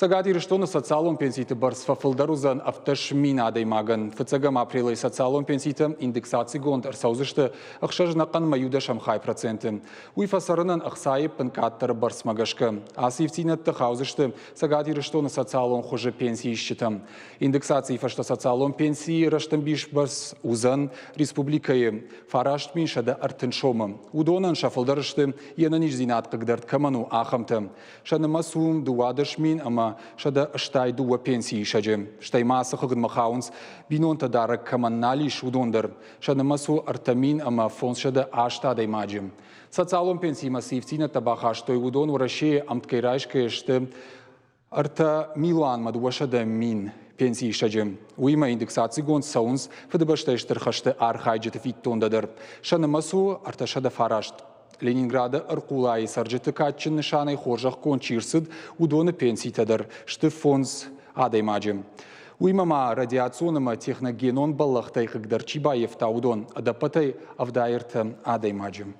Цагати рештоны социалон пенситы барс фафылдарузан авташ минадой маган. Фацагам апрелай социалон пенситы индексации гонд арсаузышты ахшажнакан маюда шамхай проценты. Уйфасарынан ахсайы пынкаттар барс магашка. Асивтинатты хаузышты цагати рештоны социалон хуже пенсии считам. Индексации фашта социалон пенсии раштамбиш барс узан республикае. Фарашт миншада артыншома. Удонан шафылдарышты янаниш зинат кагдарт каману ахамты. Шанамасум дуадыш мин ама шада штай дуа пенсии шаджем. Штай маса хагн махаунс бинон тадарак каманнали шудондер. Шада масу артамин ама фонс шада ашта дай маджем. Социалон пенсии массивтина табаха штой удон ураше амткайрайшке ште арта Милан мадуа шада мин пенсии шаджем. Уима индексации гон саунс фадабаштай штархаште архайджет фиттондадер. Шана масу арта шада фарашт. Ленинграда аркулай сарджеты катчин нишаной хоржах кончирсид удоны пенсии тадар, шты фонс адай маджем. Уймама радиационныма техногенон баллахтай хагдар Чибаев та удон, адапатай авдайрта адай маджем.